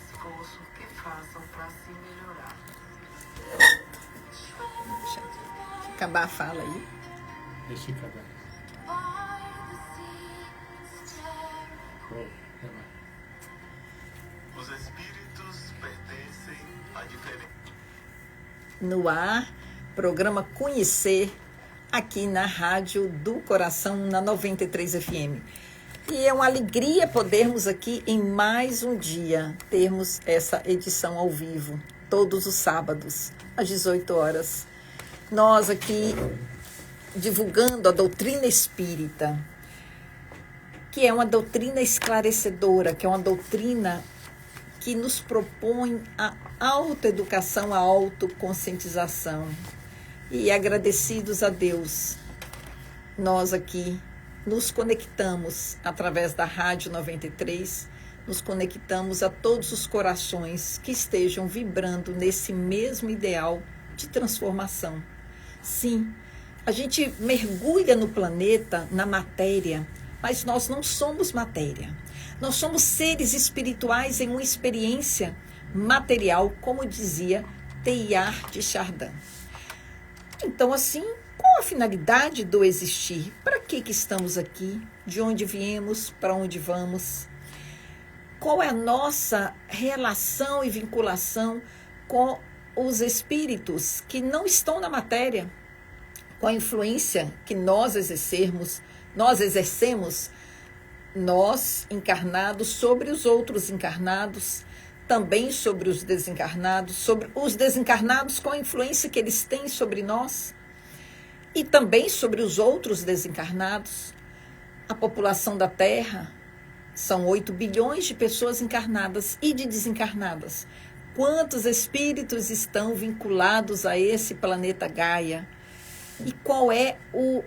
esforço que façam para se melhorar. Deixa acabar a fala aí. Deixa acabar. Os espíritos pertencem a diferentes... No ar, programa Conhecer, aqui na Rádio do Coração, na 93 FM. E é uma alegria podermos aqui, em mais um dia, termos essa edição ao vivo, todos os sábados, às 18 horas. Nós aqui divulgando a doutrina espírita, que é uma doutrina esclarecedora, que é uma doutrina que nos propõe a autoeducação, a autoconscientização. E agradecidos a Deus, nós aqui nos conectamos através da Rádio 93, nos conectamos a todos os corações que estejam vibrando nesse mesmo ideal de transformação. Sim, a gente mergulha no planeta, na matéria, mas nós não somos matéria. Nós somos seres espirituais em uma experiência material, como dizia Teilhard de Chardin. Então, assim, qual a finalidade do existir? Para que estamos aqui? De onde viemos? Para onde vamos? Qual é a nossa relação e vinculação com os espíritos que não estão na matéria? Com a influência que nós exercemos, nós encarnados, sobre os outros encarnados, também sobre os desencarnados com a influência que eles têm sobre nós, e também sobre os outros desencarnados. A população da Terra são 8 bilhões de pessoas encarnadas e de desencarnadas. Quantos espíritos estão vinculados a esse planeta Gaia? E qual é o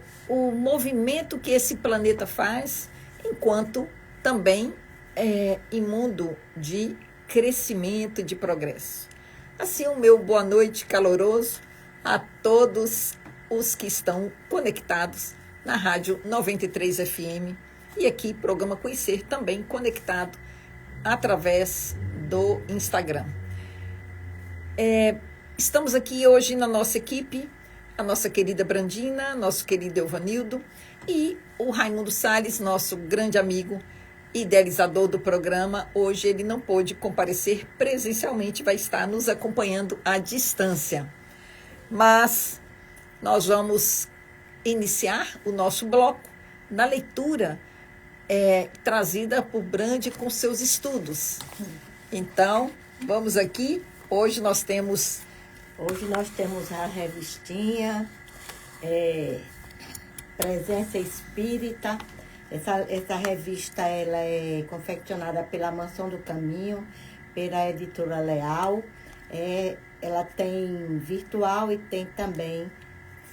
movimento que esse planeta faz, enquanto também é imundo de crescimento e de progresso. Assim, o meu boa noite caloroso a todos os que estão conectados na Rádio 93 FM e aqui, programa Conhecer, também conectado através do Instagram. Estamos aqui hoje na nossa equipe, a nossa querida Brandina, nosso querido Evanildo e o Raimundo Salles, nosso grande amigo, idealizador do programa. Hoje ele não pôde comparecer presencialmente, vai estar nos acompanhando à distância. Mas nós vamos iniciar o nosso bloco na leitura trazida por Brandi com seus estudos. Então, vamos aqui. Hoje nós temos a revistinha Presença Espírita. Essa revista ela é confeccionada pela Mansão do Caminho, pela editora Leal. Ela tem virtual e tem também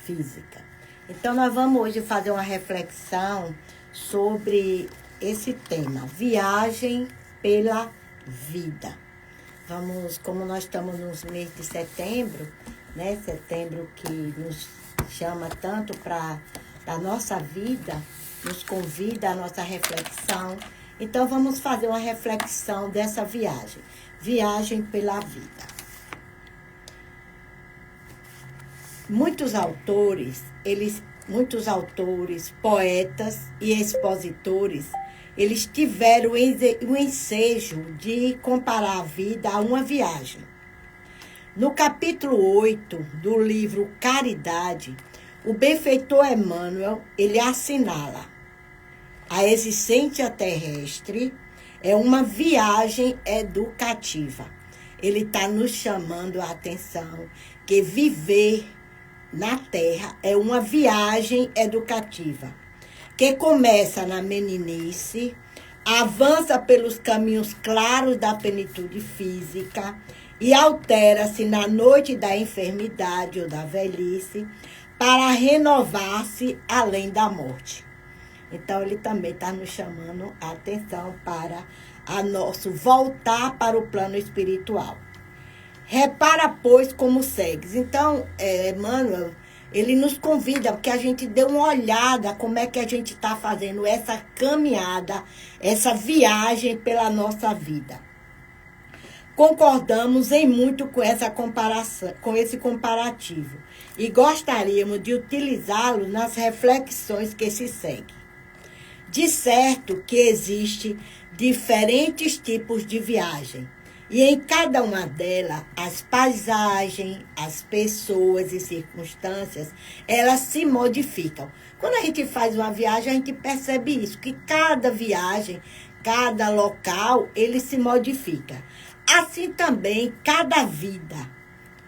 física. Então, nós vamos hoje fazer uma reflexão sobre esse tema, viagem pela vida. Como nós estamos no mês de setembro, né? Setembro que nos chama tanto para a nossa vida, nos convida à nossa reflexão. Então, vamos fazer uma reflexão dessa viagem pela vida. Muitos autores, poetas e expositores, eles tiveram o ensejo de comparar a vida a uma viagem. No capítulo 8 do livro Caridade, o benfeitor Emmanuel, ele assinala: a existência terrestre é uma viagem educativa. Ele está nos chamando a atenção que viver na Terra é uma viagem educativa, que começa na meninice, avança pelos caminhos claros da plenitude física e altera-se na noite da enfermidade ou da velhice para renovar-se além da morte. Então, ele também está nos chamando a atenção para nosso voltar para o plano espiritual. Repara, pois, como segues. Então, Emmanuel, ele nos convida porque a gente dê uma olhada como é que a gente está fazendo essa caminhada, essa viagem pela nossa vida. concordamos em muito com essa comparação, com esse comparativo e gostaríamos de utilizá-lo nas reflexões que se seguem. De certo que existe diferentes tipos de viagem e em cada uma delas as paisagens, as pessoas e circunstâncias, elas se modificam. Quando a gente faz uma viagem, a gente percebe isso, que cada viagem, cada local, ele se modifica. Assim também, cada vida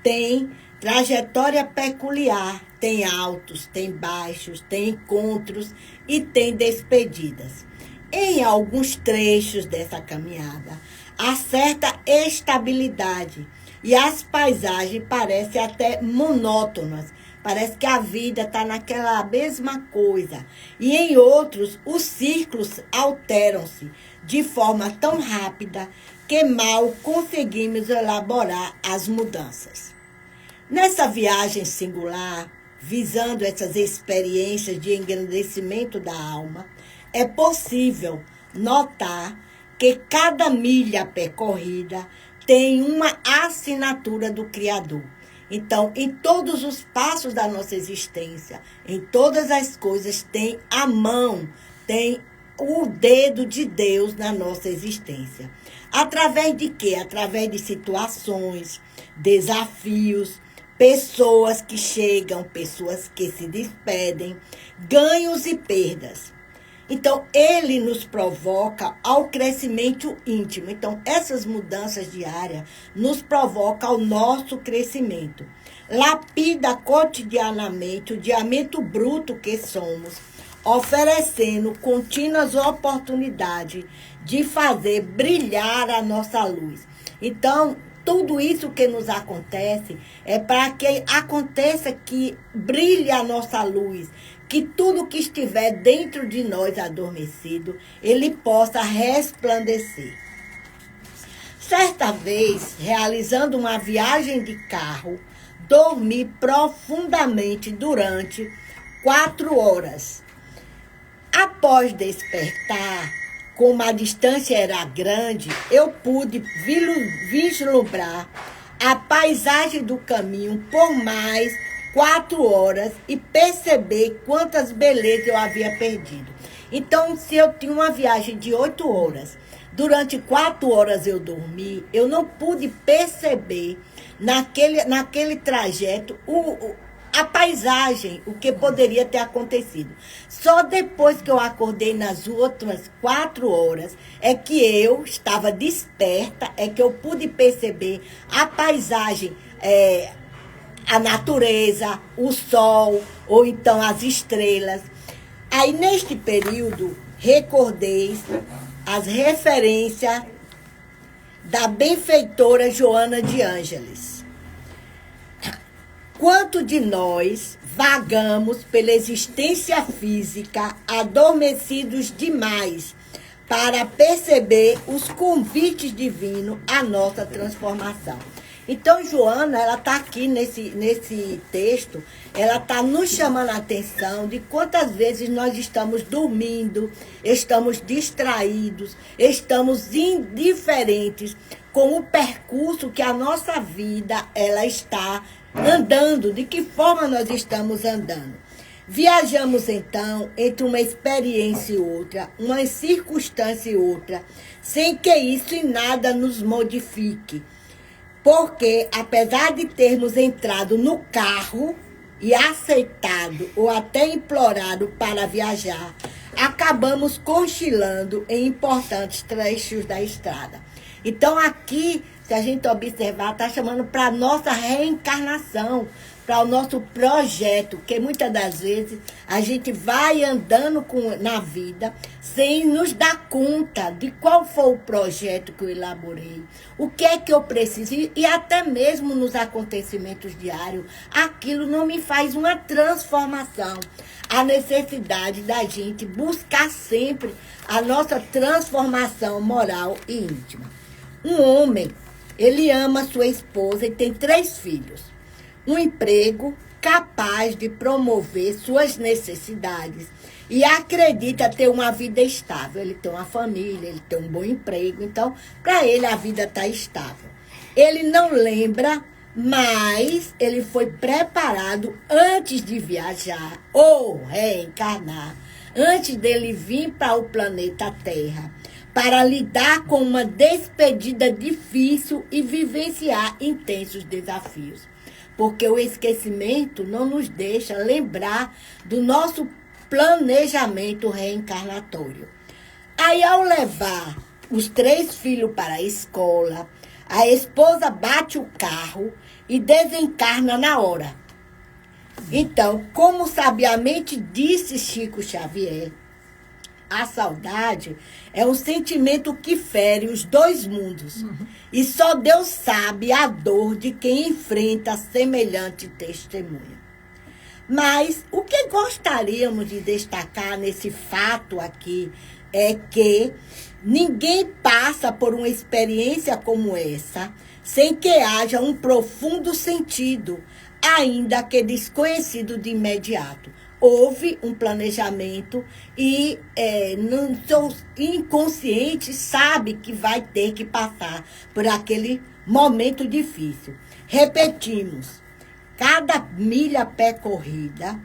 tem trajetória peculiar, tem altos, tem baixos, tem encontros e tem despedidas. Em alguns trechos dessa caminhada, há certa estabilidade e as paisagens parecem até monótonas. Parece que a vida está naquela mesma coisa. E em outros, os ciclos alteram-se de forma tão rápida que mal conseguimos elaborar as mudanças. Nessa viagem singular, visando essas experiências de engrandecimento da alma, é possível notar que cada milha percorrida tem uma assinatura do Criador. Então, em todos os passos da nossa existência, em todas as coisas, tem a mão, tem o dedo de Deus na nossa existência. Através de quê? Através de situações, desafios, pessoas que chegam, pessoas que se despedem, ganhos e perdas. Então, ele nos provoca ao crescimento íntimo. Então, essas mudanças diárias nos provocam ao nosso crescimento. Lapida cotidianamente o diamante bruto que somos, oferecendo contínuas oportunidades de fazer brilhar a nossa luz. Então, tudo isso que nos acontece é para que aconteça que brilhe a nossa luz, que tudo que estiver dentro de nós adormecido, ele possa resplandecer. Certa vez, realizando uma viagem de carro, dormi profundamente durante 4 horas. Após despertar, como a distância era grande, eu pude vislumbrar a paisagem do caminho por mais 4 horas e perceber quantas belezas eu havia perdido. Então, se eu tinha uma viagem de 8 horas, durante 4 horas eu dormi, eu não pude perceber naquele trajeto a paisagem, o que poderia ter acontecido. Só depois que eu acordei nas outras 4 horas, é que eu estava desperta, é que eu pude perceber a paisagem, a natureza, o sol, ou então as estrelas. Aí, neste período, recordei as referências da benfeitora Joana de Ângeles. Quanto de nós vagamos pela existência física, adormecidos demais, para perceber os convites divinos à nossa transformação. Então, Joana, ela está aqui nesse texto, ela está nos chamando a atenção de quantas vezes nós estamos dormindo, estamos distraídos, estamos indiferentes com o percurso que a nossa vida ela está andando, de que forma nós estamos andando. Viajamos, então, entre uma experiência e outra, uma circunstância e outra, sem que isso em nada nos modifique. Porque, apesar de termos entrado no carro e aceitado ou até implorado para viajar, acabamos cochilando em importantes trechos da estrada. Então, aqui, se a gente observar, está chamando para a nossa reencarnação, para o nosso projeto, que muitas das vezes a gente vai andando na vida sem nos dar conta de qual foi o projeto que eu elaborei, o que é que eu preciso, e até mesmo nos acontecimentos diários, aquilo não me faz uma transformação. A necessidade da gente buscar sempre a nossa transformação moral e íntima. Um homem, ele ama sua esposa e tem 3 filhos. Um emprego capaz de promover suas necessidades e acredita ter uma vida estável. Ele tem uma família, ele tem um bom emprego, então, para ele a vida está estável. Ele não lembra, mas ele foi preparado antes de viajar ou reencarnar, antes dele vir para o planeta Terra, para lidar com uma despedida difícil e vivenciar intensos desafios. Porque o esquecimento não nos deixa lembrar do nosso planejamento reencarnatório. Aí, ao levar os 3 filhos para a escola, a esposa bate o carro e desencarna na hora. Então, como sabiamente disse Chico Xavier, a saudade é um sentimento que fere os 2 mundos. E só Deus sabe a dor de quem enfrenta semelhante testemunha. Mas o que gostaríamos de destacar nesse fato aqui é que ninguém passa por uma experiência como essa sem que haja um profundo sentido, ainda que desconhecido de imediato. Houve um planejamento e no seu inconsciente sabe que vai ter que passar por aquele momento difícil. Repetimos, cada milha percorrida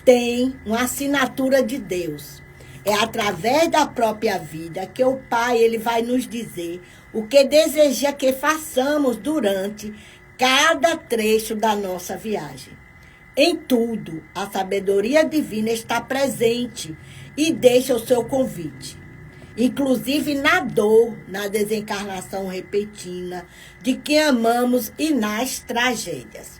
tem uma assinatura de Deus. É através da própria vida que o Pai ele vai nos dizer o que deseja que façamos durante cada trecho da nossa viagem. Em tudo, a sabedoria divina está presente e deixa o seu convite. Inclusive na dor, na desencarnação repentina de quem amamos e nas tragédias.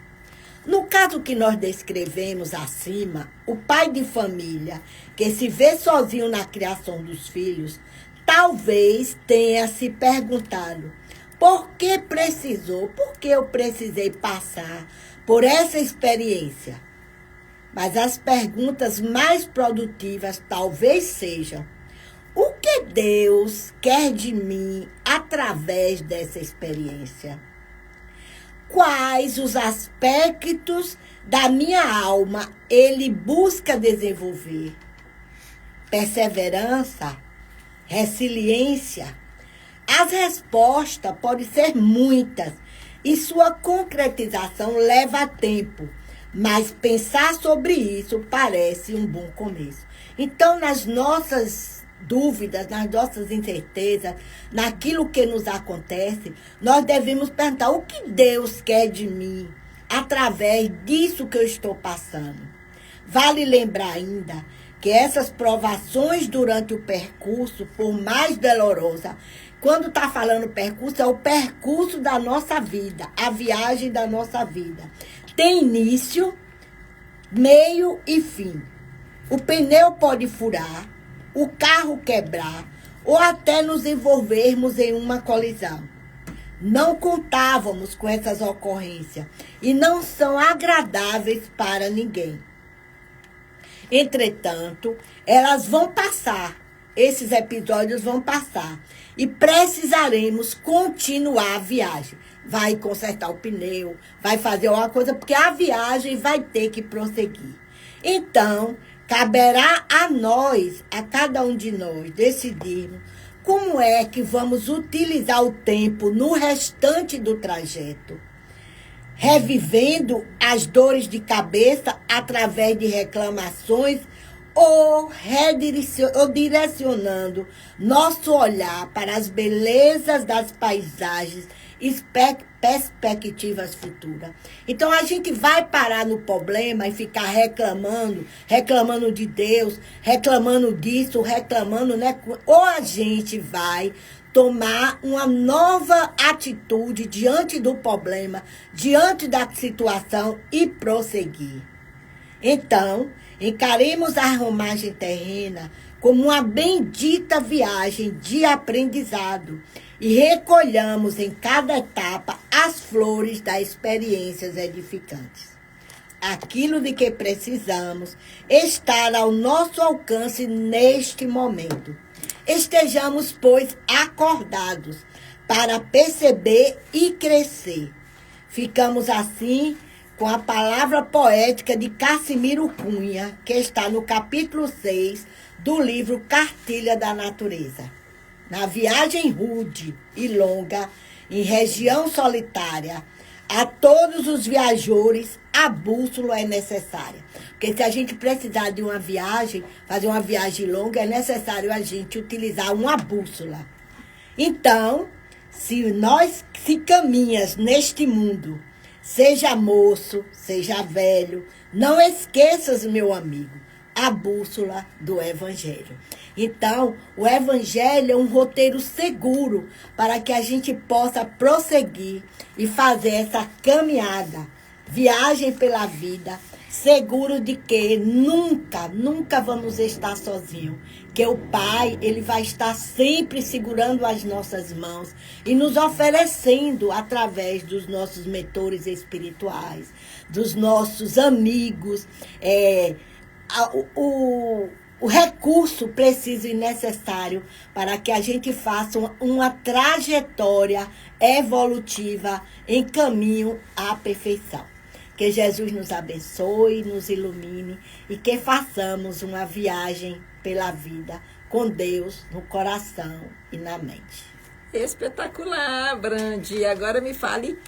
No caso que nós descrevemos acima, o pai de família que se vê sozinho na criação dos filhos, talvez tenha se perguntado por que eu precisei passar por essa experiência. Mas as perguntas mais produtivas talvez sejam: o que Deus quer de mim através dessa experiência? Quais os aspectos da minha alma ele busca desenvolver? Perseverança? Resiliência? As respostas podem ser muitas e sua concretização leva tempo, mas pensar sobre isso parece um bom começo. Então, nas nossas dúvidas, nas nossas incertezas, naquilo que nos acontece, nós devemos perguntar: o que Deus quer de mim através disso que eu estou passando? Vale lembrar ainda que essas provações durante o percurso, por mais dolorosa, quando está falando percurso, é o percurso da nossa vida, a viagem da nossa vida. Tem início, meio e fim. O pneu pode furar, o carro quebrar ou até nos envolvermos em uma colisão. Não contávamos com essas ocorrências e não são agradáveis para ninguém. Entretanto, elas vão passar, esses episódios vão passar e precisaremos continuar a viagem. Vai consertar o pneu, vai fazer alguma coisa, porque a viagem vai ter que prosseguir. Então, caberá a nós, a cada um de nós, decidirmos como é que vamos utilizar o tempo no restante do trajeto, revivendo as dores de cabeça através de reclamações ou direcionando nosso olhar para as belezas das paisagens e perspectivas futuras. Então, a gente vai parar no problema e ficar reclamando de Deus, reclamando disso, reclamando, né? Ou a gente vai tomar uma nova atitude diante do problema, diante da situação e prosseguir. Então, encaremos a romagem terrena como uma bendita viagem de aprendizado e recolhamos em cada etapa as flores das experiências edificantes. Aquilo de que precisamos estar ao nosso alcance neste momento. Estejamos, pois, acordados para perceber e crescer. Ficamos assim com a palavra poética de Cassimiro Cunha, que está no capítulo 6 do livro Cartilha da Natureza. na viagem rude e longa, em região solitária, a todos os viajores, a bússola é necessária. Porque se a gente precisar de uma viagem, fazer uma viagem longa, é necessário a gente utilizar uma bússola. Então, se caminhas neste mundo, seja moço, seja velho, não esqueças, meu amigo, a bússola do Evangelho. Então, o Evangelho é um roteiro seguro para que a gente possa prosseguir e fazer essa caminhada, viagem pela vida, seguro de que nunca vamos estar sozinhos. Que o Pai, Ele vai estar sempre segurando as nossas mãos e nos oferecendo através dos nossos mentores espirituais, dos nossos amigos, o recurso preciso e necessário para que a gente faça uma trajetória evolutiva em caminho à perfeição. Que Jesus nos abençoe, nos ilumine e que façamos uma viagem pela vida com Deus no coração e na mente. Espetacular, Brandi. Agora me fale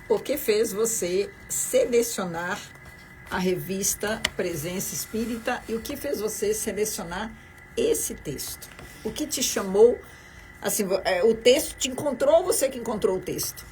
o que fez você selecionar a revista Presença Espírita e o que fez você selecionar esse texto. O que te chamou, assim, o texto te encontrou ou você que encontrou o texto?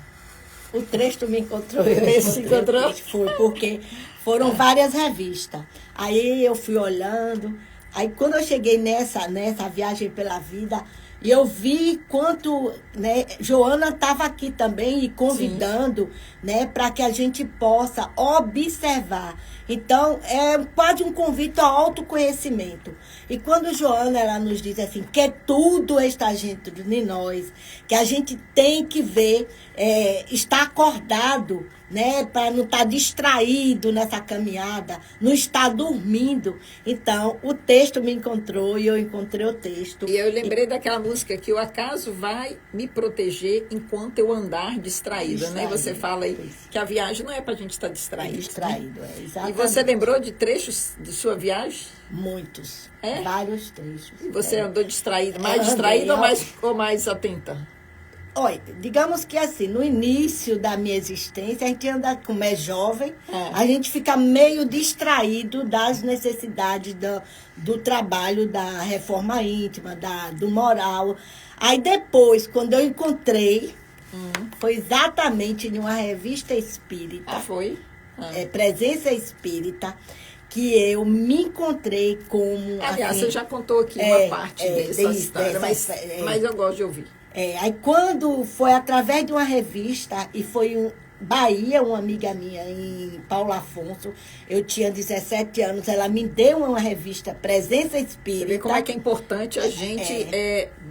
O texto me encontrou. O texto te encontrou? Foi, porque foram várias revistas. Aí eu fui olhando. Aí quando eu cheguei nessa viagem pela vida, e eu vi quanto, né, Joana estava aqui também e convidando, né, para que a gente possa observar. Então, é quase um convite ao autoconhecimento. E quando Joana ela nos diz assim, que tudo está dentro de nós, que a gente tem que ver, estar acordado, né, para não estar distraído nessa caminhada, não estar dormindo. Então, o texto me encontrou e eu encontrei o texto. E eu lembrei daquela música que o acaso vai me proteger enquanto eu andar distraída, né? E você fala aí que a viagem não é para a gente estar distraído. Distraído, né? Exatamente. E você lembrou de trechos de sua viagem? Muitos. É? Vários trechos. E você andou distraída, mais distraída ou mais atenta? Olha, digamos que assim, no início da minha existência, a gente anda, como é jovem, a gente fica meio distraído das necessidades do trabalho, da reforma íntima, do moral. Aí depois, quando eu encontrei, foi exatamente em uma revista espírita. Foi? Presença Espírita, que eu me encontrei como... Aliás, assim, você já contou aqui uma parte dessa história, mas eu gosto de ouvir. Aí quando foi através de uma revista, e foi Bahia, uma amiga minha, em Paulo Afonso, eu tinha 17 anos, ela me deu uma revista Presença Espírita. Você vê como é que é importante a gente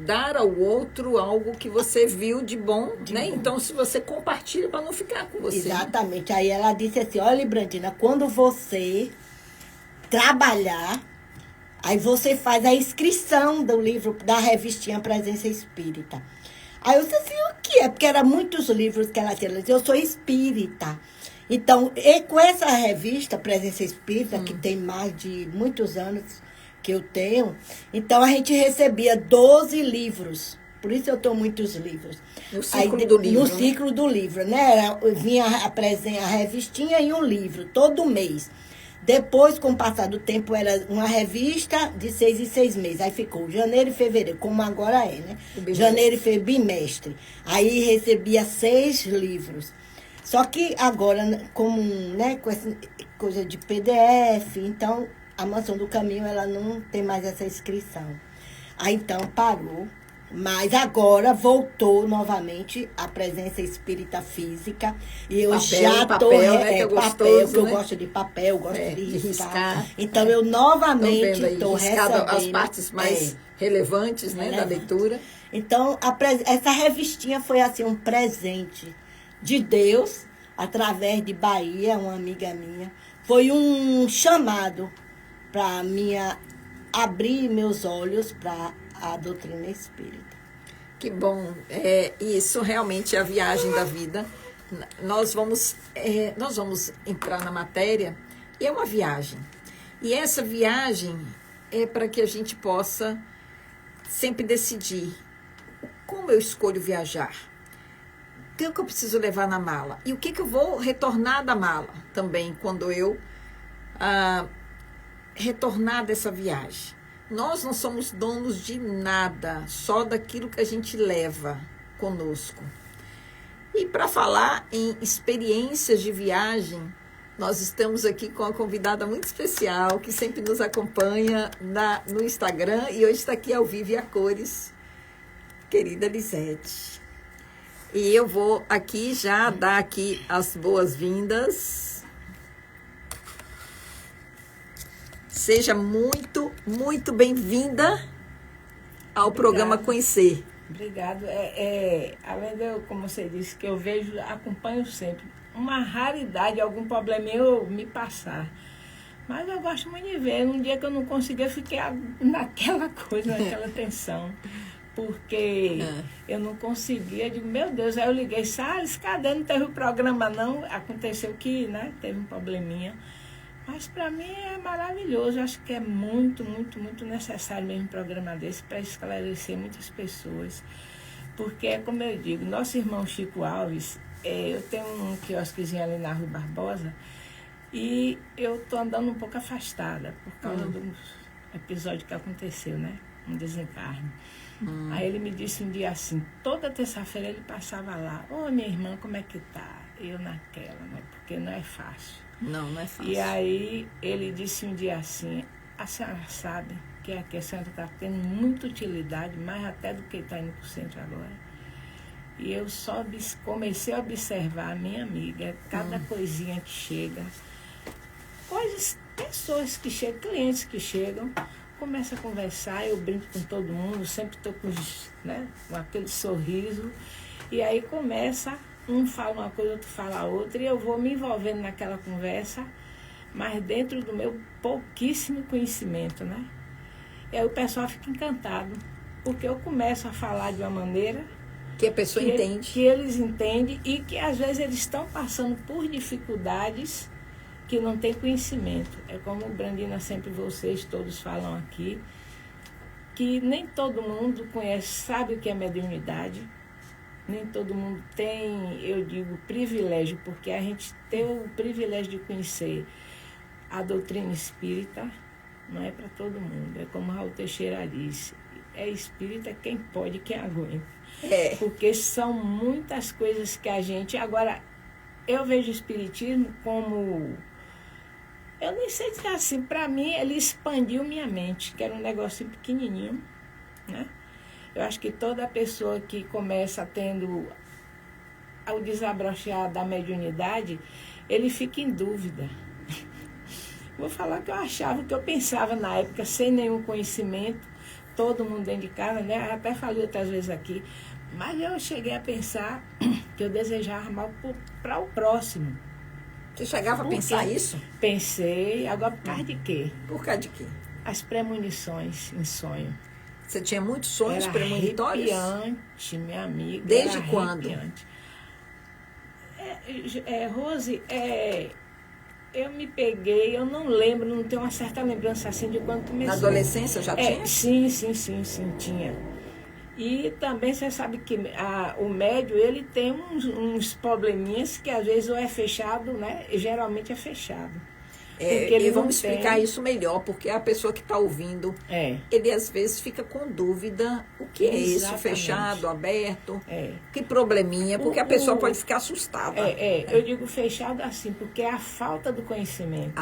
dar ao outro algo que você viu de bom, né? Então, se você compartilha para não ficar com você. Exatamente. Aí ela disse assim, olha, Brandina, quando você trabalhar, aí você faz a inscrição do livro, da revistinha Presença Espírita. Aí eu disse assim, o que é? Porque eram muitos livros que ela tinha. Ela disse, eu sou espírita. Então, e com essa revista Presença Espírita, que tem mais de muitos anos que eu tenho, então a gente recebia 12 livros. Por isso eu tenho muitos livros. No ciclo do livro. No ciclo do livro, né? Vinha a revistinha e um livro, todo mês. Depois, com o passar do tempo, era uma revista de 6 em 6 meses. Aí ficou janeiro e fevereiro, como agora é, né? Janeiro e fevereiro, bimestre. Aí recebia 6 livros. Só que agora, como, né, com essa coisa de PDF, então a Mansão do Caminho ela não tem mais essa inscrição. Aí então parou. Mas agora voltou novamente a Presença Espírita Física. E eu já estou... Né, papel, que eu gosto de papel, gosto de riscar. Então eu novamente estou recebendo... as partes mais relevantes, né, da leitura. Então essa revistinha foi assim um presente de Deus, através de Bahia, uma amiga minha. Foi um chamado para abrir meus olhos para a doutrina espírita. Que bom. Isso realmente é a viagem da vida. Nós vamos entrar na matéria e é uma viagem. E essa viagem é para que a gente possa sempre decidir como eu escolho viajar? O que eu preciso levar na mala? E o que eu vou retornar da mala também quando eu retornar dessa viagem? Nós não somos donos de nada, só daquilo que a gente leva conosco. E para falar em experiências de viagem, nós estamos aqui com uma convidada muito especial, que sempre nos acompanha no Instagram e hoje está aqui ao vivo e a cores, querida Lisete. E eu vou aqui já dar aqui as boas-vindas. Seja muito, muito bem-vinda ao programa Conhecer. Obrigado. Além de eu, como você disse, que eu vejo, acompanho sempre. Uma raridade, algum problema eu me passar. Mas eu gosto muito de ver. Um dia que eu não consegui, eu fiquei naquela coisa, naquela tensão. Porque eu não conseguia. Eu digo, meu Deus, aí eu liguei, Salles, cadê? Não teve o programa, não. Aconteceu que, né, teve um probleminha. Mas para mim é maravilhoso. Eu acho que é muito, muito, muito necessário mesmo um programa desse para esclarecer muitas pessoas. Porque, como eu digo, nosso irmão Chico Alves, eu tenho um quiosquezinho ali na Rua Barbosa e eu estou andando um pouco afastada por causa do episódio que aconteceu, né? Um desencarne. Aí ele me disse um dia assim, toda terça-feira ele passava lá. Ô, minha irmã, como é que tá? Eu naquela, né? Porque não é fácil. Não é fácil. E aí ele disse um dia assim, a senhora sabe que aqui a senhora está tendo muita utilidade, mais até do que está indo para o centro agora. E eu só comecei a observar a minha amiga, cada coisinha que chega, pessoas que chegam, clientes que chegam, começa a conversar, eu brinco com todo mundo, sempre estou com aquele sorriso, e aí começa, um fala uma coisa, outro fala outra, e eu vou me envolvendo naquela conversa, mas dentro do meu pouquíssimo conhecimento, né? E aí o pessoal fica encantado, porque eu começo a falar de uma maneira que a pessoa entende. Que eles entendem e que às vezes eles estão passando por dificuldades que não têm conhecimento. É como Brandina, sempre vocês todos falam aqui, que nem todo mundo conhece, sabe o que é mediunidade, nem todo mundo tem, eu digo, privilégio, porque a gente tem o privilégio de conhecer a doutrina espírita, não é para todo mundo. É como Raul Teixeira disse, é espírita quem pode, quem aguenta. Porque são muitas coisas que a gente... Agora, eu vejo o espiritismo como... Eu nem sei dizer assim, para mim ele expandiu minha mente, que era um negocinho pequenininho, né? Eu acho que toda pessoa que começa tendo o desabrochar da mediunidade, ele fica em dúvida. Vou falar que eu achava, que eu pensava na época, sem nenhum conhecimento, todo mundo dentro de casa, né? Até falei outras vezes aqui, mas eu cheguei a pensar que eu desejava mal para o próximo. Você chegava a pensar isso? Pensei. Agora, por causa de quê? Por causa de quê? As premonições em sonho. Você tinha muitos sonhos era premonitórios? Arrepiante, minha amiga. Desde quando? Rose, eu me peguei, eu não lembro, não tenho uma certa lembrança assim de quando começou. Na adolescência já tinha? Sim, tinha. E também você sabe que o médio, ele tem uns probleminhas que às vezes ou é fechado, né? Geralmente é fechado. E vamos explicar isso melhor, porque a pessoa que está ouvindo, ele às vezes fica com dúvida, o que é isso, fechado, aberto, que probleminha, porque a pessoa pode ficar assustada. Eu digo fechado assim, porque é a falta do conhecimento.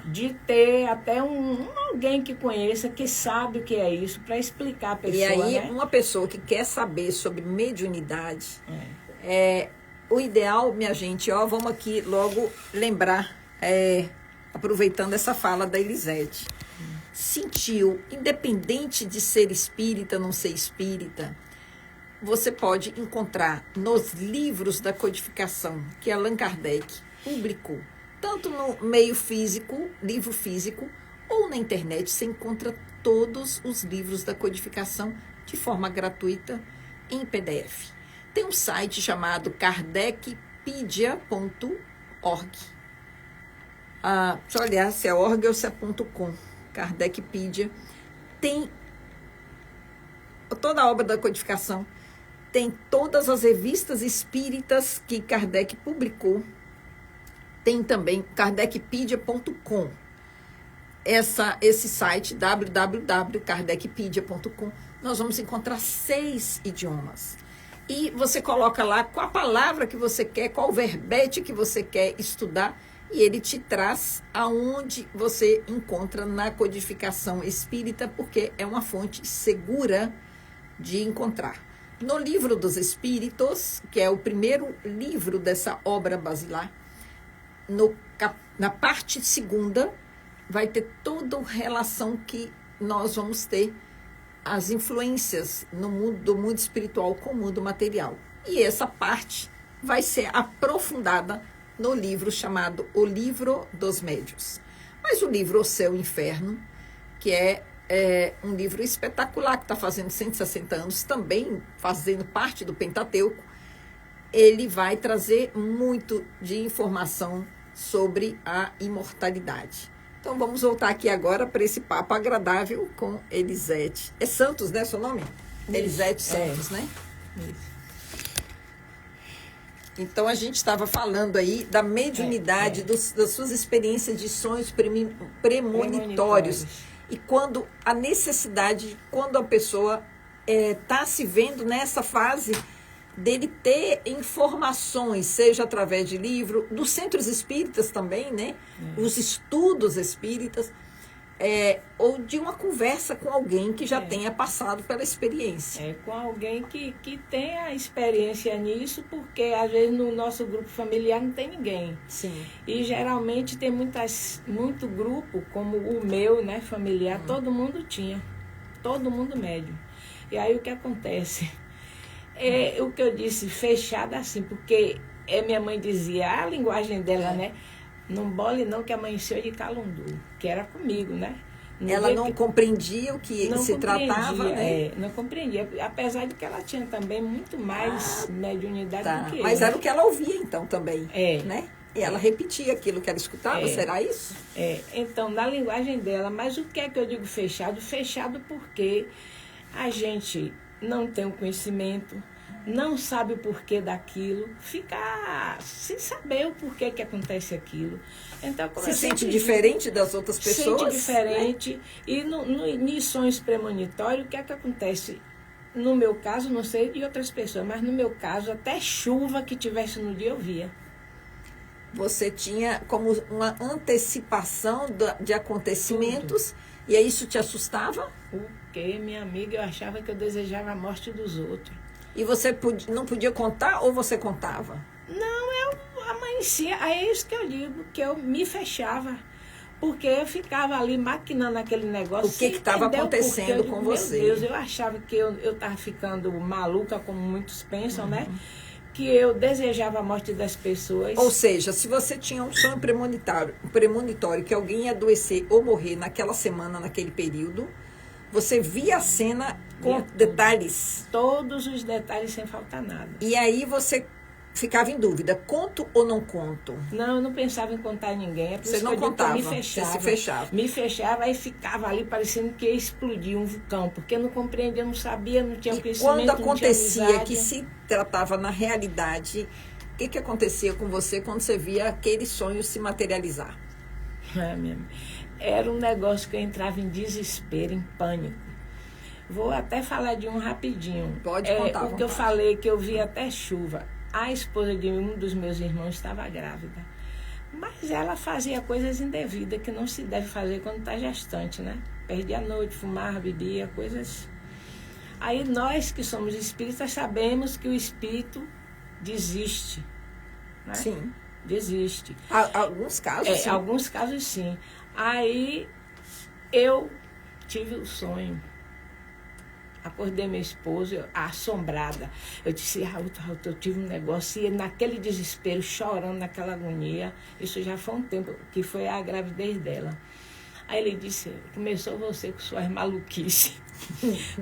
De ter até alguém que conheça, que sabe o que é isso, para explicar a pessoa. E aí, né? Uma pessoa que quer saber sobre mediunidade, o ideal, minha gente, vamos aqui logo lembrar, aproveitando essa fala da Elisete, sentiu, independente de ser espírita ou não ser espírita, você pode encontrar nos livros da codificação que Allan Kardec publicou, tanto no meio físico, livro físico, ou na internet, você encontra todos os livros da codificação de forma gratuita em PDF. Tem um site chamado kardecpedia.org. Deixa eu olhar se é org ou se é .com. Kardecpedia. Tem toda a obra da codificação tem todas as revistas espíritas que Kardec publicou. Tem também kardecpedia.com. Esse site, www.kardecpedia.com, nós vamos encontrar 6 idiomas. E você coloca lá qual a palavra que você quer, qual o verbete que você quer estudar, e ele te traz aonde você encontra na codificação espírita, porque é uma fonte segura de encontrar. No Livro dos Espíritos, que é o primeiro livro dessa obra basilar, na parte 2ª, vai ter toda a relação que nós vamos ter as influências do mundo espiritual com o mundo material. E essa parte vai ser aprofundada no livro chamado O Livro dos Médiuns. Mas o livro O Céu e o Inferno, que é um livro espetacular, que está fazendo 160 anos, também fazendo parte do Pentateuco, ele vai trazer muito de informação sobre a imortalidade. Então, vamos voltar aqui agora para esse papo agradável com Elisete. É Santos, né, seu nome? Isso. Elisete Santos, né? Isso. Então, a gente estava falando aí da mediunidade, das suas experiências de sonhos premonitórios. E quando a necessidade, quando a pessoa está se vendo nessa fase dele ter informações, seja através de livro, dos centros espíritas também, né? Os estudos espíritas, ou de uma conversa com alguém que já tenha passado pela experiência. Com alguém que tenha experiência nisso, porque às vezes no nosso grupo familiar não tem ninguém. Sim. E geralmente tem muito grupo, como o meu, né, familiar, todo mundo tinha. Todo mundo médium. E aí o que acontece? O que eu disse, fechada assim, porque minha mãe dizia, a linguagem dela, né? Não bole não que amanheceu de calundu, que era comigo, né? Ela não compreendia o que se tratava, né? Não compreendia, apesar de que ela tinha também muito mais mediunidade do que eu. Mas era o que ela ouvia então também, né? E ela repetia aquilo que ela escutava, será isso? Então, na linguagem dela, mas o que é que eu digo fechado? Fechado porque a gente não tem o conhecimento, não sabe o porquê daquilo, fica sem saber o porquê que acontece aquilo. Então, se sente diferente das outras pessoas? Se sente diferente. Né? E em sonhos premonitórios, o que é que acontece? No meu caso, não sei de outras pessoas, mas no meu caso, até chuva que tivesse no dia eu via. Você tinha como uma antecipação de acontecimentos. Tudo. E aí isso te assustava? Porque, minha amiga, eu achava que eu desejava a morte dos outros. E você não podia contar ou você contava? Não, eu amanhecia. É isso que eu digo, que eu me fechava. Porque eu ficava ali maquinando aquele negócio. O que estava acontecendo com você? Meu Deus, eu achava que eu estava ficando maluca, como muitos pensam, né? Que eu desejava a morte das pessoas. Ou seja, se você tinha um sonho premonitório que alguém ia adoecer ou morrer naquela semana, naquele período, você via a cena com detalhes. Todos os detalhes, sem faltar nada. E aí você ficava em dúvida, conto ou não conto? Não, eu não pensava em contar a ninguém. É por você isso não que eu contava, me fechava, você se fechava. Me fechava e ficava ali parecendo que ia explodir um vulcão, porque eu não compreendia, não sabia, não tinha conhecimento, quando acontecia não tinha que se tratava na realidade, o que acontecia com você quando você via aquele sonho se materializar? Era um negócio que eu entrava em desespero, em pânico. Vou até falar de um rapidinho. Pode contar. Porque eu falei que eu vi até chuva. A esposa de um dos meus irmãos estava grávida. Mas ela fazia coisas indevidas que não se deve fazer quando está gestante, né? Perdia a noite, fumava, bebia, coisas. Aí nós que somos espíritas sabemos que o espírito desiste. Né? Sim. Desiste. Alguns casos, sim. Alguns casos, sim. Aí eu tive o sonho. Acordei meu esposo, assombrada. Eu disse, Raul, eu tive um negócio. E naquele desespero, chorando, naquela agonia. Isso já foi um tempo, que foi a gravidez dela. Aí ele disse, começou você com suas maluquices.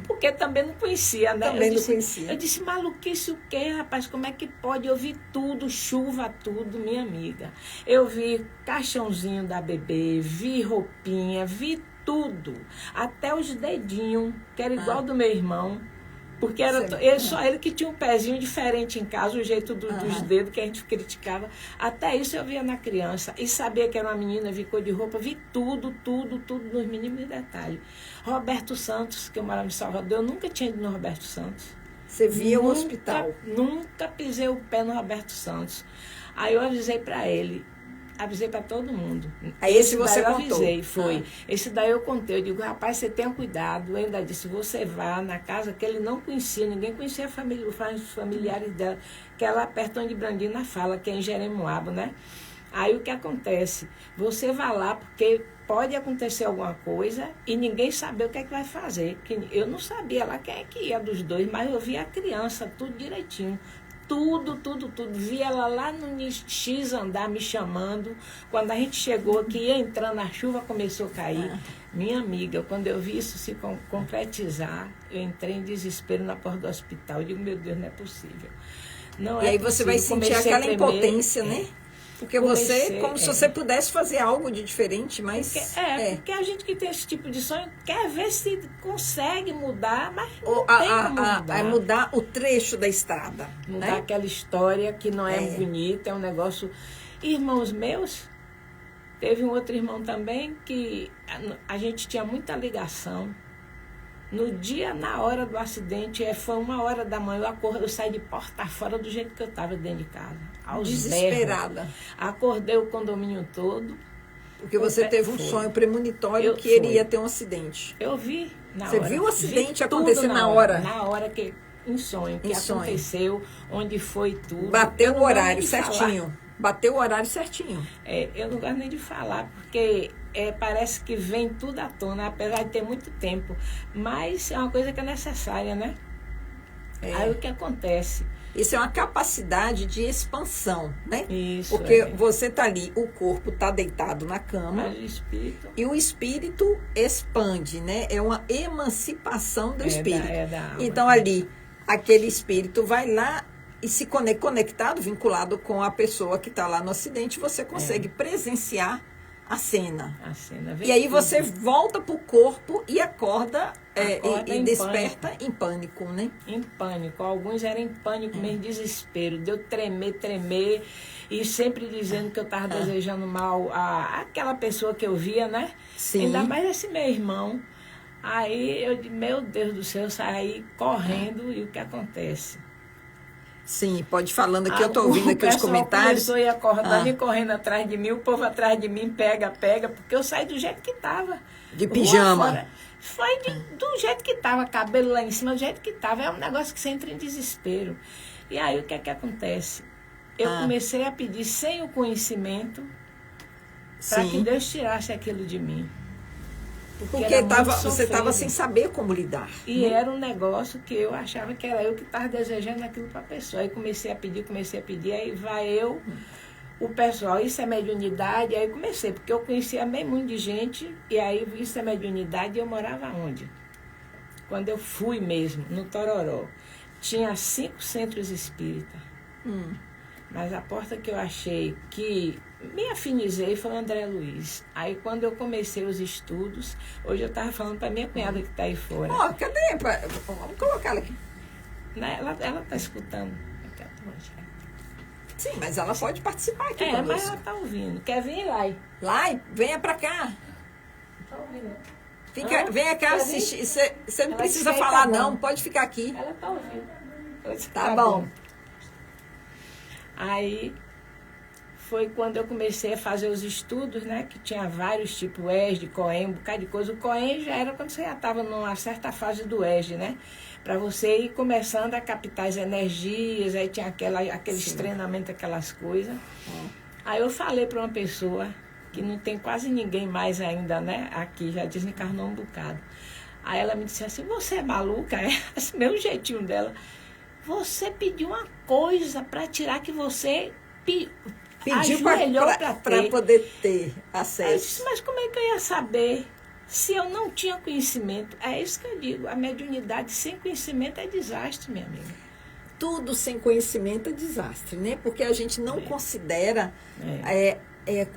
Porque também não conhecia, né? Também não conhecia. Eu disse, maluquice o quê, rapaz? Como é que pode? Eu vi tudo, chuva, tudo, minha amiga. Eu vi caixãozinho da bebê, vi roupinha, vi tudo. Até os dedinhos, que era igual do meu irmão. Porque era só ele que tinha um pezinho diferente em casa, o jeito dos dedos que a gente criticava. Até isso eu via na criança. E sabia que era uma menina, vi cor de roupa, vi tudo nos mínimos detalhes. Roberto Santos, que eu morava em Salvador, eu nunca tinha ido no Roberto Santos. Você via o hospital? Nunca pisei o pé no Roberto Santos. Aí eu avisei para ele. Avisei para todo mundo. Aí esse você daí eu contou? Avisei, foi. Esse daí eu contei. Eu digo, rapaz, você tenha cuidado. Eu ainda disse, você vá na casa que ele não conhecia, ninguém conhecia a família, os familiares dela, que é lá perto onde Brandina fala, que é em Jeremoabo, né? Aí o que acontece? Você vai lá porque pode acontecer alguma coisa e ninguém saber o que é que vai fazer. Eu não sabia lá quem é que ia dos dois, mas eu vi a criança, tudo direitinho. Tudo. Vi ela lá no X andar me chamando. Quando a gente chegou aqui, ia entrando, a chuva começou a cair. Minha amiga, quando eu vi isso se concretizar, eu entrei em desespero na porta do hospital. Eu digo, meu Deus, não é possível. Não e é aí você vai possível. sentir Comecei a aquela tremer, impotência, né? Porque você, como se você pudesse fazer algo de diferente, mas... Porque a gente que tem esse tipo de sonho quer ver se consegue mudar, mas não Ou tem como mudar. mudar o trecho da estrada. Mudar né? aquela história que não é bonita, é um negócio... Irmãos meus, teve um outro irmão também que a gente tinha muita ligação. No dia, na hora do acidente, foi 1h da manhã, eu saí de porta fora do jeito que eu estava dentro de casa. Desesperada. Berros. Acordei o condomínio todo. Porque você teve um sonho premonitório que ele ia ter um acidente. Eu vi na Você hora. viu o acidente Vi acontecer na hora? Na hora que, em sonho, que aconteceu, onde foi tudo. Bateu o horário certinho. Bateu o horário certinho. Eu não gosto nem de falar, porque parece que vem tudo à tona, apesar de ter muito tempo. Mas é uma coisa que é necessária, né? Aí o que acontece? Isso é uma capacidade de expansão, né? Isso. Porque você está ali, o corpo está deitado na cama. Mas o espírito... E o espírito expande, né? É uma emancipação do espírito. Da alma. Então, ali, aquele espírito vai lá e se conectado, vinculado com a pessoa que está lá no acidente, você consegue presenciar a cena. E aí você volta para o corpo e acorda e desperta em pânico, né? Em pânico. Alguns eram em pânico, mesmo desespero. Deu tremer. E sempre dizendo que eu estava desejando mal àquela pessoa que eu via, né? Sim. Ainda mais esse meu irmão. Aí eu disse, meu Deus do céu, eu saí correndo e o que acontece? Sim, pode ir falando aqui, eu estou ouvindo aqui os comentários. Começou a ir acordando e correndo atrás de mim, o povo atrás de mim, pega, porque eu saí do jeito que estava. De pijama. Foi do jeito que estava, cabelo lá em cima, do jeito que estava. É um negócio que você entra em desespero. E aí o que é que acontece? Eu comecei a pedir sem o conhecimento para que Deus tirasse aquilo de mim. Porque você estava sem saber como lidar. E era um negócio que eu achava que era eu que estava desejando aquilo para a pessoa. Aí comecei a pedir, aí vai o pessoal, isso é mediunidade. Aí comecei, porque eu conhecia bem muito de gente, e aí isso é mediunidade, e eu morava onde? Quando eu fui mesmo, no Tororó, tinha 5 centros espíritas. Mas a porta que eu achei que me afinizei foi o André Luiz. Aí quando eu comecei os estudos, hoje eu estava falando para minha cunhada que está aí fora. Cadê? Vamos colocar ela aqui. Ela está escutando. Sim, mas ela pode participar aqui conosco. Mas ela está ouvindo. Quer vir, Lai? Lai, venha para cá. Está ouvindo. Venha cá assistir. Você não precisa falar, não. Pode ficar aqui. Ela está ouvindo. Tá bom. Aí foi quando eu comecei a fazer os estudos, né? Que tinha vários tipos, ESD, COEM, um bocado de coisa. O COEM já era quando você já estava numa certa fase do ESD, né? Para você ir começando a captar as energias, aí tinha aqueles treinamentos, aquelas coisas. Aí eu falei para uma pessoa que não tem quase ninguém mais ainda, né? Aqui, já desencarnou um bocado. Aí ela me disse assim, você é maluca? Esse mesmo jeitinho dela. Você pediu uma coisa para tirar que você pediu para poder ter acesso. Eu disse, mas como é que eu ia saber se eu não tinha conhecimento? É isso que eu digo. A mediunidade sem conhecimento é desastre, minha amiga. Tudo sem conhecimento é desastre, né? Porque a gente não considera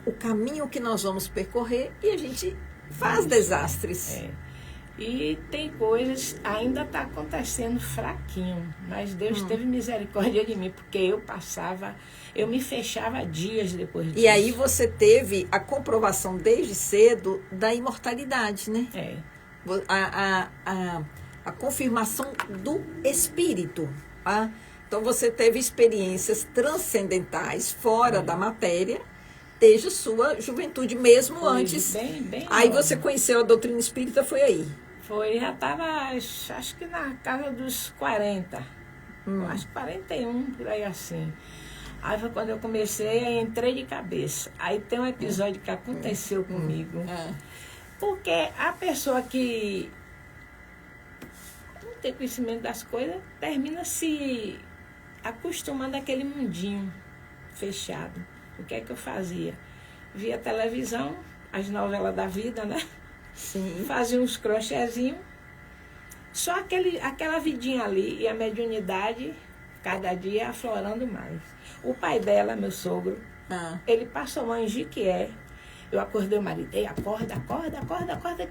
o caminho que nós vamos percorrer e a gente faz desastres. E tem coisas, ainda está acontecendo fraquinho, mas Deus teve misericórdia de mim, porque eu me fechava dias depois disso. E aí você teve a comprovação desde cedo da imortalidade, né? É. A confirmação do espírito. Tá? Então você teve experiências transcendentais fora da matéria, desde sua juventude, mesmo Foi antes. bem Aí nova. você conheceu a doutrina espírita, foi aí. Já estava, acho que na casa dos 40. Acho que 41, por aí assim. Aí foi quando eu comecei, aí entrei de cabeça. Aí tem um episódio que aconteceu comigo. Porque a pessoa que não tem conhecimento das coisas termina se acostumando àquele mundinho fechado. O que é que eu fazia? Via televisão, as novelas da vida, né? Sim. Fazia uns crochêzinhos. Só aquela vidinha ali e a mediunidade, cada dia aflorando mais. O pai dela, meu sogro, ele passou uma Jequié. Eu acordei o marido, ei, acorda,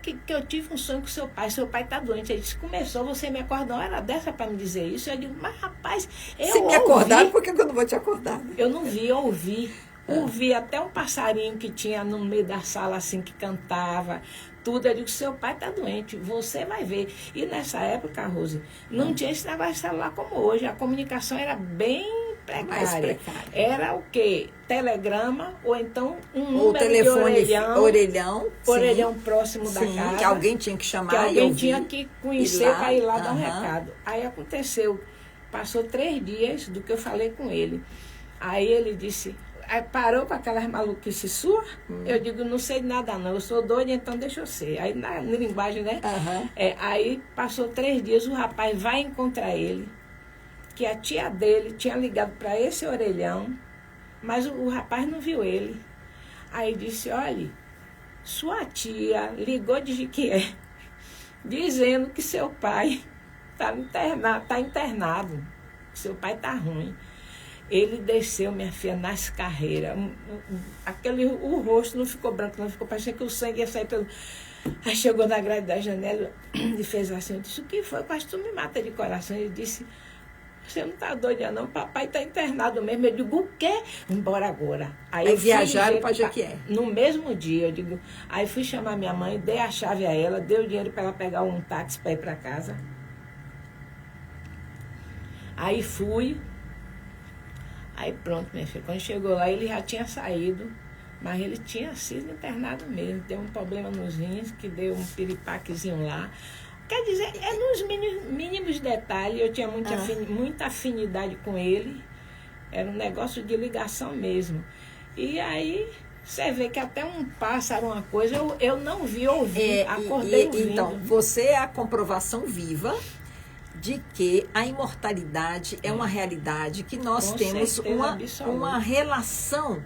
que eu tive um sonho com seu pai tá doente. Ele disse, começou, você me acordou uma hora dessa para me dizer isso? Eu digo, mas rapaz, Se me acordaram, por que eu não vou te acordar? Eu não vi, eu ouvi. Ouvi até um passarinho que tinha no meio da sala, assim, que cantava, tudo. Eu digo, seu pai tá doente, você vai ver. E nessa época, Rose, não tinha esse negócio de celular como hoje. A comunicação era bem precária. Era o quê? Telegrama, ou então um número telefone de orelhão próximo da sim, casa. que alguém tinha que chamar. Que alguém tinha que conhecer para ir lá dar um recado. Aí aconteceu, passou 3 dias do que eu falei com ele. Aí ele disse, aí parou com aquelas maluquices suas. Eu digo, não sei de nada não, eu sou doida, então deixa eu ser. Aí na linguagem, né? Aí passou 3 dias, o rapaz vai encontrar ele, que a tia dele tinha ligado para esse orelhão, mas o rapaz não viu ele. Aí disse, olha, sua tia ligou de Jequié, dizendo que seu pai tá internado, que seu pai tá ruim. Ele desceu, minha filha, nas carreiras. O rosto não ficou branco, não ficou, parecia que o sangue ia sair pelo... Aí chegou na grade da janela e fez assim, eu disse, o que foi? Quase tu me mata de coração. Ele disse, você não tá doida não, papai tá internado mesmo. Eu digo, o quê? Embora agora. Aí viajaram para Jequié. No mesmo dia, eu digo, aí fui chamar minha mãe, dei a chave a ela, dei o dinheiro para ela pegar um táxi para ir para casa. Aí fui. Aí pronto, minha filha, quando chegou lá, ele já tinha saído, mas ele tinha sido internado mesmo. Deu um problema nos rins, que deu um piripaquezinho lá. Quer dizer, é nos mínimos detalhes, eu tinha muita afinidade com ele, era um negócio de ligação mesmo. E aí, você vê que até um pássaro, uma coisa, eu não vi, ouvi, acordei ouvindo. Então, você é a comprovação viva de que a imortalidade é uma realidade, que nós temos uma relação.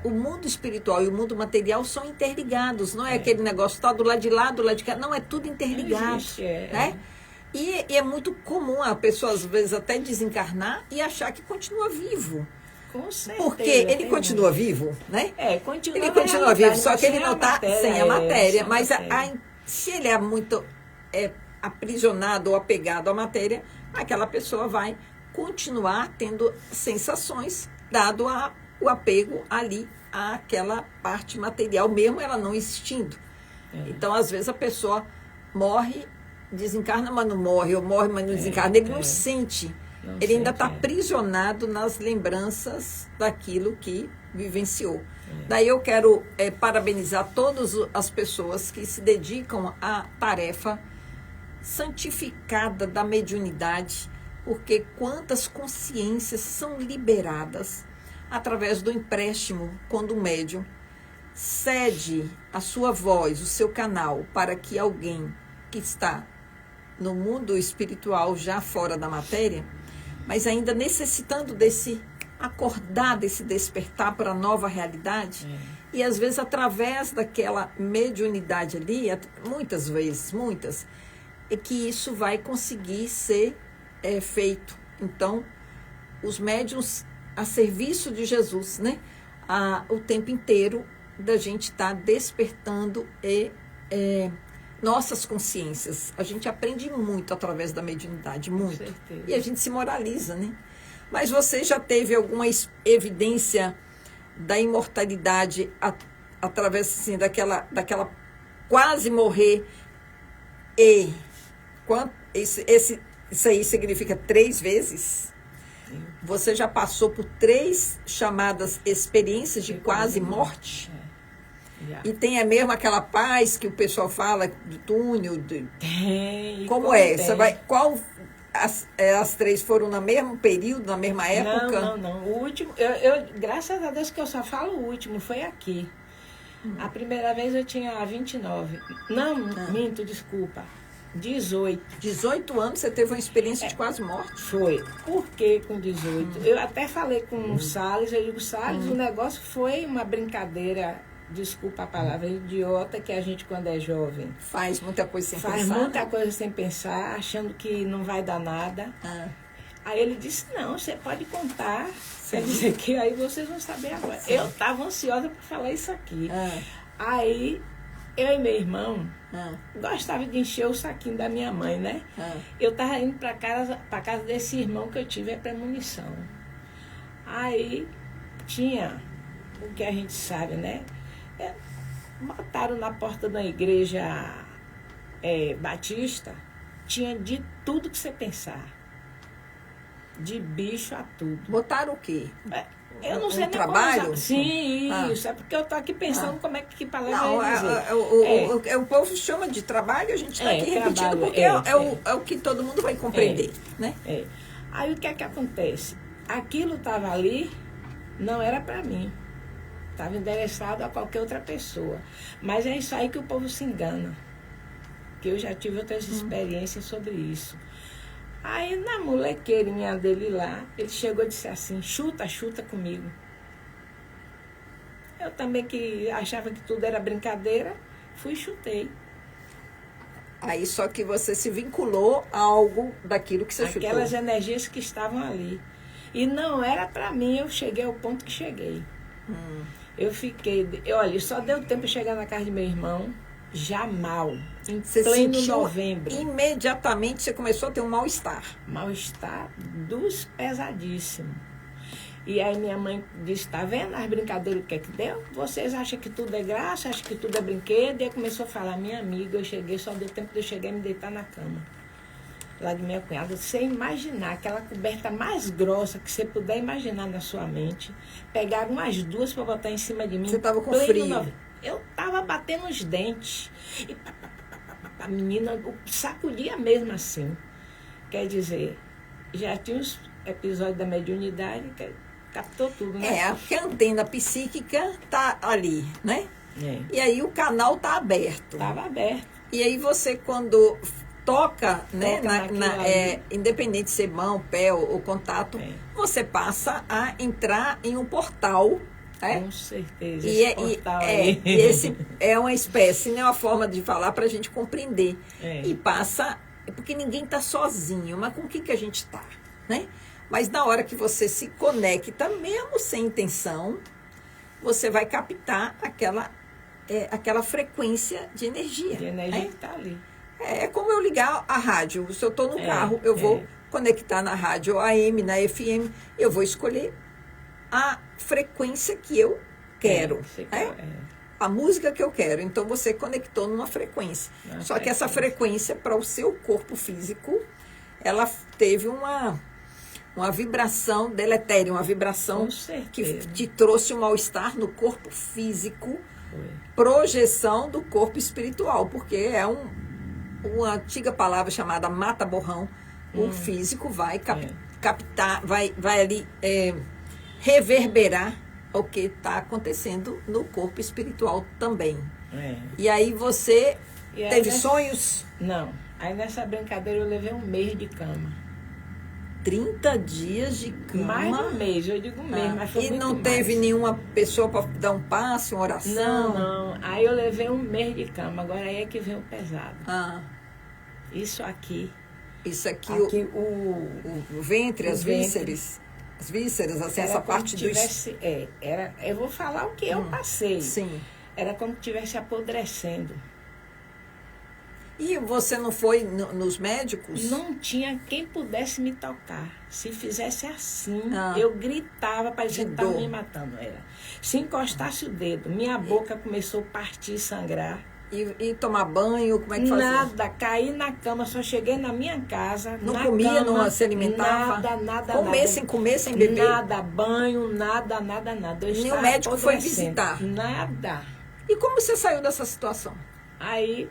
O mundo espiritual e o mundo material são interligados, não é aquele negócio está do lado de lá, do lado de cá, não, é tudo interligado. Existe, né? E é muito comum a pessoa às vezes até desencarnar e achar que continua vivo. Com certeza. Porque ele continua vivo, né? Continua ele continua vivo, só que ele não está sem a matéria. Mas se ele é muito aprisionado ou apegado à matéria, aquela pessoa vai continuar tendo sensações, dado o apego ali àquela parte material, mesmo ela não existindo. Então, às vezes, a pessoa morre, desencarna, mas não morre, ou morre, mas não desencarna. Ele não sente. Ele ainda está aprisionado nas lembranças daquilo que vivenciou. Daí eu quero parabenizar todas as pessoas que se dedicam à tarefa santificada da mediunidade, porque quantas consciências são liberadas através do empréstimo, quando o médium cede a sua voz, o seu canal, para que alguém que está no mundo espiritual, já fora da matéria, mas ainda necessitando desse acordar, desse despertar para a nova realidade, e às vezes através daquela mediunidade ali, muitas vezes, é que isso vai conseguir ser feito. Então, os médiuns a serviço de Jesus, né? O tempo inteiro da gente estar despertando e nossas consciências. A gente aprende muito através da mediunidade, muito. Com certeza. E a gente se moraliza, né? Mas você já teve alguma evidência da imortalidade através assim, daquela quase morrer e isso aí significa 3 vezes? Você já passou por 3 chamadas experiências de quase morte? Já. E tem mesmo aquela paz que o pessoal fala do túnel? Tem. Como é? Tem. Você vai, as 3 foram no mesmo período, na mesma época? Não. O último, graças a Deus que eu só falo o último, foi aqui. A primeira vez eu tinha 29. Não, minto, desculpa. 18. 18 anos você teve uma experiência de quase morte? Foi. Por que com 18? Eu até falei com o Salles, eu digo, Salles, o negócio foi uma brincadeira, desculpa a palavra, idiota, que a gente, quando é jovem, Faz muita coisa sem faz pensar. muita coisa sem pensar, achando que não vai dar nada. Aí ele disse, não, você pode contar. Quer dizer que aí vocês vão saber agora. Eu estava ansiosa para falar isso aqui. Aí, eu e meu irmão gostava de encher o saquinho da minha mãe, né? Eu estava indo para casa desse irmão que eu tive a premonição. Aí, tinha o que a gente sabe, né? Botaram na porta da igreja batista, tinha de tudo que você pensar. De bicho a tudo. Botaram o quê? Eu não sei nem trabalho? como usar. Sim, isso. É porque eu tô aqui pensando como é que palavra Não, eu ia dizer. o povo chama de trabalho, a gente está aqui repetindo, trabalho, porque é o que todo mundo vai compreender, né? Aí o que é que acontece? Aquilo estava ali, não era para mim. Estava endereçado a qualquer outra pessoa. Mas é isso aí que o povo se engana. Que eu já tive outras experiências sobre isso. Aí, na molequeirinha dele lá, ele chegou e disse assim, chuta comigo. Eu também, que achava que tudo era brincadeira, fui e chutei. Aí só que você se vinculou a algo daquilo que você Aquelas chutou. energias que estavam ali. E não era para mim, eu cheguei ao ponto que cheguei. Eu fiquei... Olha, só deu tempo de chegar na casa de meu irmão, já mal, em Você pleno sentiu novembro. imediatamente, você começou a ter um mal-estar. Mal-estar dos pesadíssimos. E aí minha mãe disse, tá vendo as brincadeiras, o que é que deu? Vocês acham que tudo é graça, acham que tudo é brinquedo? E aí começou a falar, minha amiga, eu cheguei, só deu tempo de eu chegar e me deitar na cama. Lá de minha cunhada, você imaginar aquela coberta mais grossa que você puder imaginar na sua mente, pegaram umas 2 para botar em cima de mim. Você estava com pleno frio. Eu tava batendo os dentes. E a menina sacudia mesmo assim. Quer dizer, já tinha os episódios da mediunidade que captou tudo, né? Porque a antena psíquica tá ali, né? É. E aí o canal tá aberto. Tava aberto. E aí você, quando toca, né, Toca naquilo ali. independente de ser mão, pé ou contato, você passa a entrar em um portal. Com certeza. E, esse portal aí. e esse é uma espécie, né, uma forma de falar para a gente compreender. E passa, porque ninguém está sozinho, mas com o que a gente está, né? Mas na hora que você se conecta, mesmo sem intenção, você vai captar aquela frequência de energia. De energia que está ali. É como eu ligar a rádio. Se eu estou no carro, eu vou conectar na rádio AM, na FM, eu vou escolher a frequência que eu quero. A música que eu quero. Então, você conectou numa frequência. Só que essa frequência, para o seu corpo físico, ela teve uma vibração deletéria, uma vibração que te trouxe um mal-estar no corpo físico, projeção do corpo espiritual, porque é uma antiga palavra chamada mata-borrão. O físico vai captar, vai ali reverberar o que está acontecendo no corpo espiritual também. E aí você teve sonhos? Não. Aí nessa brincadeira eu levei 1 mês de cama. 30 dias de cama? Mais de 1 mês, eu digo mês, mas foi e muito não teve mais. nenhuma pessoa para dar um passe, uma oração? Não. Aí eu levei 1 mês de cama. Agora aí é que vem o pesado. Isso aqui. Isso aqui, o ventre, as vísceras. As vísceras, assim, essa parte do... Eu vou falar o que eu passei. Sim. Era como se estivesse apodrecendo. E você não foi nos médicos? Não tinha quem pudesse me tocar. Se fizesse assim, Ah. eu gritava, parecia que De estava dor. me matando. Era. Se encostasse o dedo, minha boca começou a partir e sangrar. E tomar banho, como é que fazia? Nada, caí na cama, só cheguei na minha casa. Não na comia, cama, não se alimentava? Nada. Comer sem comer, sem beber? Nada, banho, nada. Eu Nem o estava médico foi apodrecendo. visitar? Nada. E como você saiu dessa situação? Aí,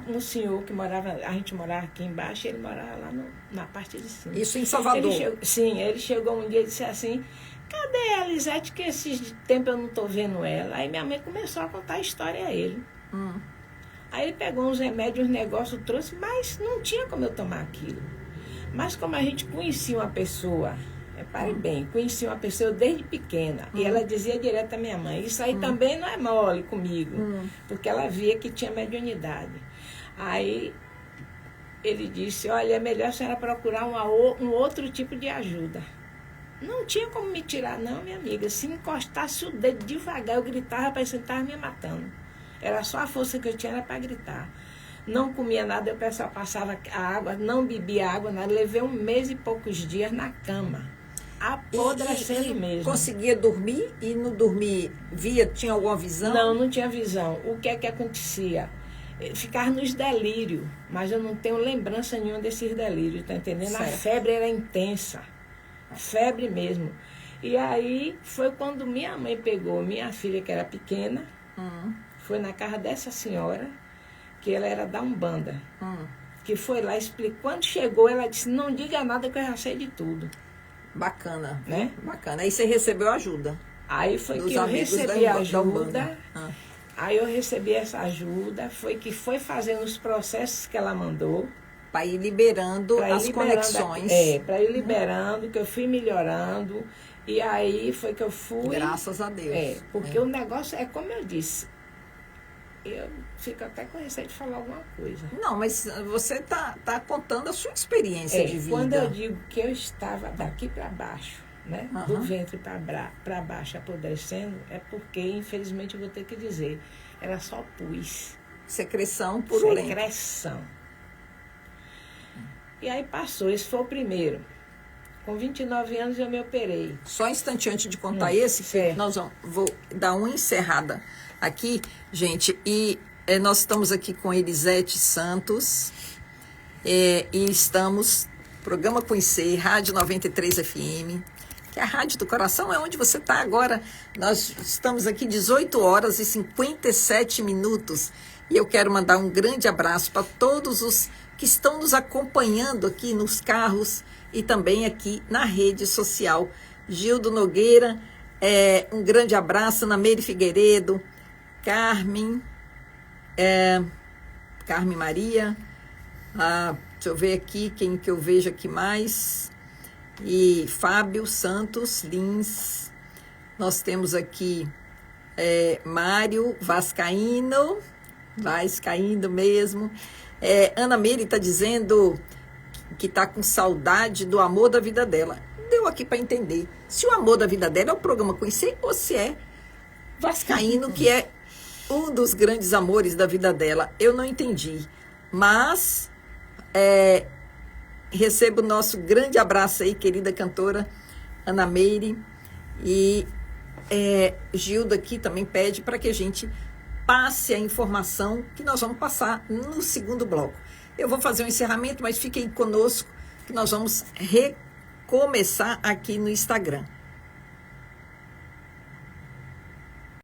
um senhor que morava, a gente morava aqui embaixo, ele morava lá na parte de cima. Isso em Salvador? Ele chegou um dia e disse assim, cadê a Elisete, que esses tempos eu não estou vendo ela? Aí minha mãe começou a contar a história a ele. Aí ele pegou uns remédios, uns negócios, trouxe, mas não tinha como eu tomar aquilo. Mas como a gente conhecia uma pessoa, repare bem, conhecia uma pessoa desde pequena, e ela dizia direto à minha mãe, isso aí também não é mole comigo, porque ela via que tinha mediunidade. Aí ele disse, olha, é melhor a senhora procurar um outro tipo de ajuda. Não tinha como me tirar, não, minha amiga. Se encostasse o dedo devagar, eu gritava, parecia que estava me matando. Era só a força que eu tinha, era para gritar. Não comia nada, o pessoal passava a água, não bebia água, nada. Levei 1 mês e poucos dias na cama, apodrecendo mesmo. Conseguia dormir e não dormir, tinha alguma visão? Não tinha visão. O que é que acontecia? Ficar nos delírios, mas eu não tenho lembrança nenhuma desses delírios, tá entendendo? A Certo. febre era intensa, febre mesmo. E aí foi quando minha mãe pegou minha filha, que era pequena, foi na casa dessa senhora, que ela era da Umbanda, que foi lá explicar. Quando chegou, ela disse, não diga nada que eu já sei de tudo. Bacana, Né? Bacana. Aí você recebeu ajuda. Aí foi Dos que eu amigos recebi da ajuda. Umbanda. Aí eu recebi essa ajuda, que foi fazendo os processos que ela mandou. Para ir liberando Pra ir as liberando conexões. para ir liberando, que eu fui melhorando. E aí foi que eu fui. Graças a Deus. Porque o negócio é como eu disse. Eu fico até com receio de falar alguma coisa. Não, mas você tá contando a sua experiência de vida. Quando eu digo que eu estava daqui para baixo, né? Do Aham. ventre para baixo apodrecendo, é porque, infelizmente, eu vou ter que dizer, era só pus. Secreção purulenta. Secreção. E aí passou, esse foi o primeiro. Com 29 anos eu me operei. Só um instante antes de contar esse, que certo. vou dar uma encerrada aqui, gente. E nós estamos aqui com Elisete Santos. E estamos, programa Conhecer, Rádio 93 FM, que é a Rádio do Coração, é onde você está agora. Nós estamos aqui 18 horas e 57 minutos. E eu quero mandar um grande abraço para todos os que estão nos acompanhando aqui nos carros e também aqui na rede social. Gildo Nogueira, um grande abraço. Ana Meire Figueiredo, Carmen Maria, deixa eu ver aqui quem que eu vejo aqui mais, e Fábio Santos Lins, nós temos aqui Mário Vascaíno mesmo. Ana Meire está dizendo que está com saudade do amor da vida dela. Deu aqui para entender se o amor da vida dela é o programa Conhecer ou se é Vascaíno, que é um dos grandes amores da vida dela. Eu não entendi, mas recebo o nosso grande abraço aí, querida cantora Ana Meire. E Gilda aqui também pede para que a gente passe a informação que nós vamos passar no segundo bloco. Eu vou fazer um encerramento, mas fiquem conosco que nós vamos recomeçar aqui no Instagram.